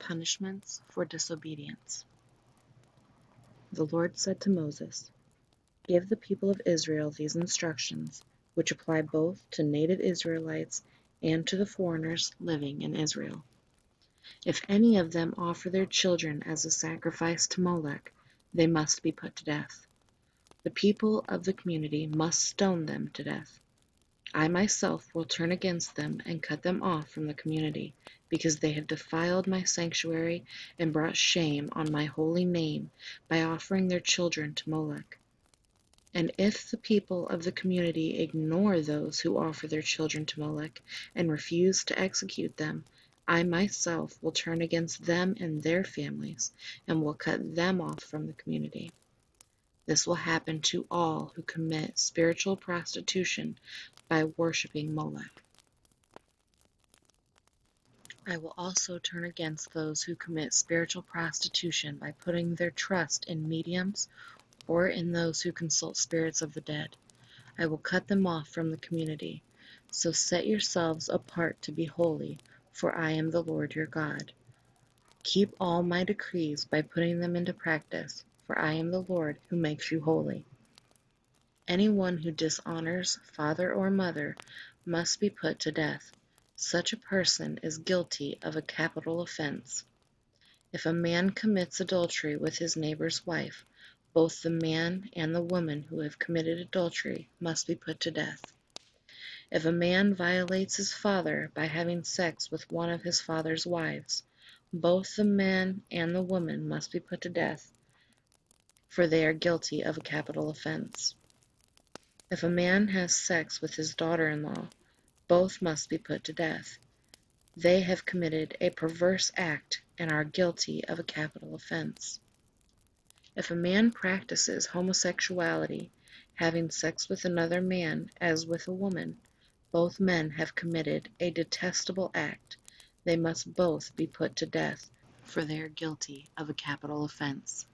Punishments for disobedience. The Lord said to Moses, "Give the people of Israel these instructions, which apply both to native Israelites and to the foreigners living in Israel. If any of them offer their children as a sacrifice to Molech, they must be put to death. The people of the community must stone them to death. I myself will turn against them and cut them off from the community, because they have defiled my sanctuary and brought shame on my holy name by offering their children to Molech. And if the people of the community ignore those who offer their children to Molech and refuse to execute them, I myself will turn against them and their families and will cut them off from the community. This will happen to all who commit spiritual prostitution by worshiping Molech. I will also turn against those who commit spiritual prostitution by putting their trust in mediums or in those who consult spirits of the dead. I will cut them off from the community. So set yourselves apart to be holy, for I am the Lord your God. Keep all my decrees by putting them into practice, for I am the Lord who makes you holy. Anyone who dishonors father or mother must be put to death. Such a person is guilty of a capital offense. If a man commits adultery with his neighbor's wife, both the man and the woman who have committed adultery must be put to death. If a man violates his father by having sex with one of his father's wives, both the man and the woman must be put to death, for they are guilty of a capital offense. If a man has sex with his daughter-in-law, both must be put to death. They have committed a perverse act and are guilty of a capital offense. If a man practices homosexuality, having sex with another man as with a woman, both men have committed a detestable act. They must both be put to death, for they are guilty of a capital offense.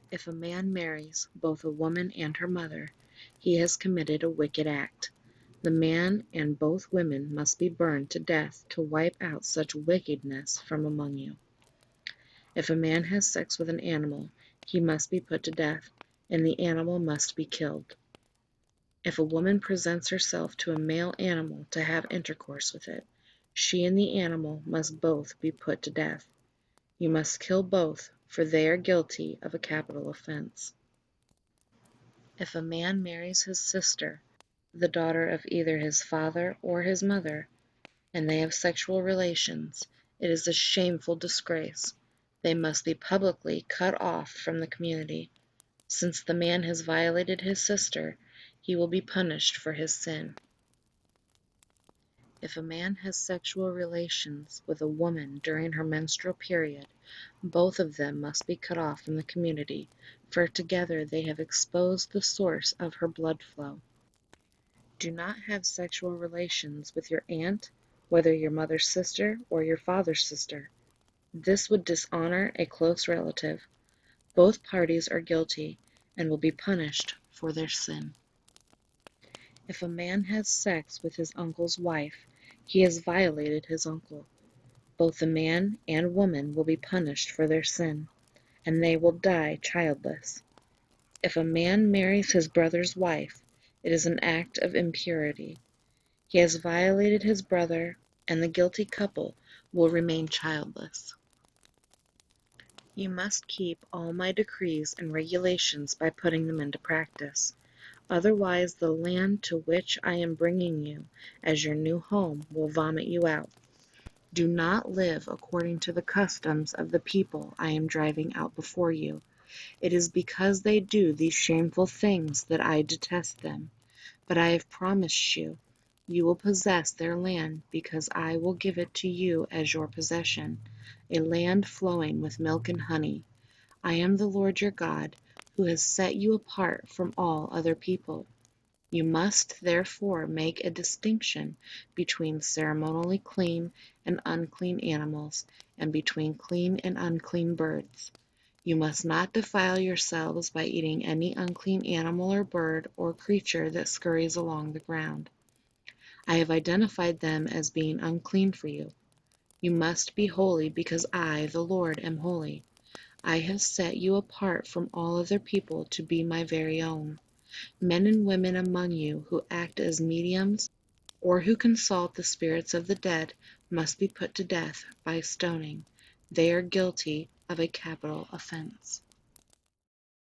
If a man marries both a woman and her mother, he has committed a wicked act. The man and both women must be burned to death to wipe out such wickedness from among you. If a man has sex with an animal, he must be put to death, and the animal must be killed. If a woman presents herself to a male animal to have intercourse with it, she and the animal must both be put to death. You must kill both, for they are guilty of a capital offense. If a man marries his sister, the daughter of either his father or his mother, and they have sexual relations, it is a shameful disgrace. They must be publicly cut off from the community. Since the man has violated his sister, he will be punished for his sin. If a man has sexual relations with a woman during her menstrual period, both of them must be cut off from the community, for together they have exposed the source of her blood flow. Do not have sexual relations with your aunt, whether your mother's sister or your father's sister. This would dishonor a close relative. Both parties are guilty and will be punished for their sin. If a man has sex with his uncle's wife, he has violated his uncle. Both the man and woman will be punished for their sin, and they will die childless. If a man marries his brother's wife, it is an act of impurity. He has violated his brother, and the guilty couple will remain childless. You must keep all my decrees and regulations by putting them into practice. Otherwise, the land to which I am bringing you as your new home will vomit you out. Do not live according to the customs of the people I am driving out before you. It is because they do these shameful things that I detest them. But I have promised you, you will possess their land, because I will give it to you as your possession, a land flowing with milk and honey. I am the Lord your God, who has set you apart from all other people. You must therefore make a distinction between ceremonially clean and unclean animals, and between clean and unclean birds. You must not defile yourselves by eating any unclean animal or bird or creature that scurries along the ground. I have identified them as being unclean for you. You must be holy, because I, the Lord, am holy. I have set you apart from all other people to be my very own. Men and women among you who act as mediums or who consult the spirits of the dead must be put to death by stoning. They are guilty of a capital offense.